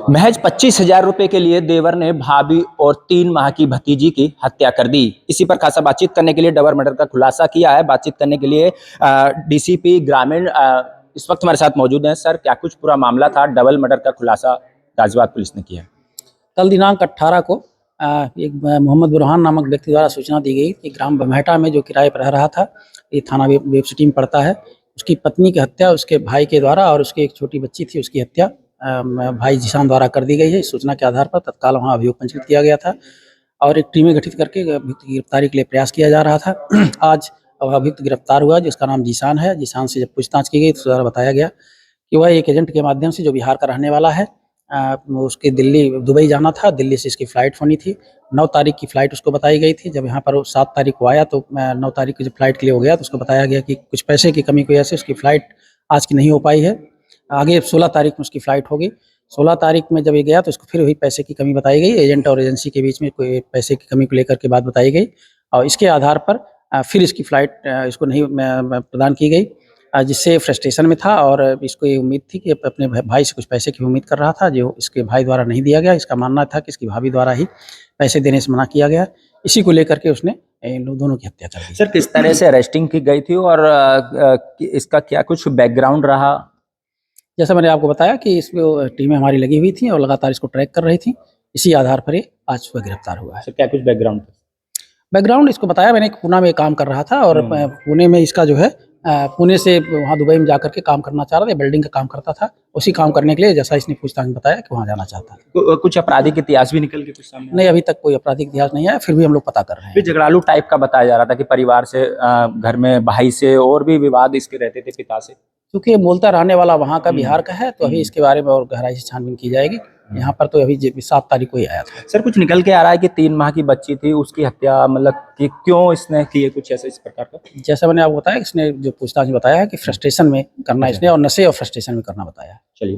महज 25,000 रुपए के लिए देवर ने भाभी और 3 माह की भतीजी की हत्या कर दी। इसी पर खासा बातचीत करने के लिए डबल मर्डर का खुलासा किया है। बातचीत करने के लिए डीसीपी ग्रामीण इस वक्त हमारे साथ मौजूद हैं। सर, क्या कुछ पूरा मामला था? डबल मर्डर का खुलासा गाजियाबाद पुलिस ने किया। कल दिनांक 18 को एक मोहम्मद बुरहान नामक व्यक्ति द्वारा सूचना दी गई कि ग्राम बम्हेटा में जो किराए पर रह रहा था, ये थाना वेब सिटी में पड़ता है, उसकी पत्नी की हत्या उसके भाई के द्वारा और उसकी एक छोटी बच्ची थी उसकी हत्या भाई जीशान द्वारा कर दी गई है। इस सूचना के आधार पर तत्काल वहाँ अभियोग पंजीकृत किया गया था और एक टीमें गठित करके अभियुक्त की गिरफ्तारी के लिए प्रयास किया जा रहा था। आज अभियुक्त गिरफ्तार हुआ जिसका नाम जीशान है। जीशान से जब पूछताछ की गई तो द्वारा बताया गया कि वह एक एजेंट के माध्यम से जो बिहार का रहने वाला है, उसके दुबई जाना था। दिल्ली से इसकी फ़्लाइट होनी थी। 9 तारीख की फ़्लाइट उसको बताई गई थी। जब यहाँ पर 7 तारीख को आया तो 9 तारीख को जब फ़्लाइट के लिए हो गया तो उसको बताया गया कि कुछ पैसे की कमी की वजह से उसकी फ़्लाइट आज की नहीं हो पाई है। आगे 16 तारीख में उसकी फ़्लाइट होगी। 16 तारीख में जब ये गया तो उसको फिर वही पैसे की कमी बताई गई। एजेंट और एजेंसी के बीच में कोई पैसे की कमी को लेकर के बात बताई गई और इसके आधार पर फिर इसकी फ़्लाइट इसको नहीं प्रदान की गई, जिससे फ्रस्ट्रेशन में था और इसको ये उम्मीद थी कि अपने भाई से कुछ पैसे की उम्मीद कर रहा था, जो इसके भाई द्वारा नहीं दिया गया। इसका मानना था कि इसकी भाभी द्वारा ही पैसे देने से मना किया गया। इसी को लेकर के उसने इन दोनों की हत्या कर दी। सर, किस तरह से अरेस्टिंग की गई थी और इसका क्या कुछ बैकग्राउंड रहा? जैसा मैंने आपको बताया कि इसमें टीमें हमारी लगी हुई थी और लगातार इसको ट्रैक कर रही थी। इसी आधार पर ये आज सुबह गिरफ्तार हुआ है। सर, क्या कुछ बैकग्राउंड था? बैकग्राउंड इसको बताया मैंने कि पूना में काम कर रहा था और पुणे में इसका जो है पुणे से वहाँ दुबई में जाकर के काम करना चाह रहा था। बिल्डिंग का काम करता था। उसी काम करने के लिए जैसा इसने पूछताछ में बताया कि वहाँ जाना चाहता था। कुछ आपराधिक इतिहास भी निकल के कुछ सामने? नहीं, अभी तक कोई आपराधिक इतिहास नहीं आया, फिर भी हम लोग पता कर रहे हैं। फिर झगड़ालू टाइप का बताया जा रहा था कि परिवार से, घर में भाई से और भी विवाद इसके रहते थे, पिता से। क्योंकि बोलता रहने वाला वहाँ का बिहार का है तो अभी इसके बारे में और गहराई से छानबीन की जाएगी। यहाँ पर तो अभी 7 तारीख को ही आया था। सर, कुछ निकल के आ रहा है कि 3 माह की बच्ची थी, उसकी हत्या मतलब कि क्यों इसने की है, कुछ ऐसा इस प्रकार का? जैसा मैंने आपको बताया, इसने जो पूछताछ में बताया है कि फ्रस्ट्रेशन में करना इसने और नशे और फ्रस्ट्रेशन में करना बताया है। चलिए।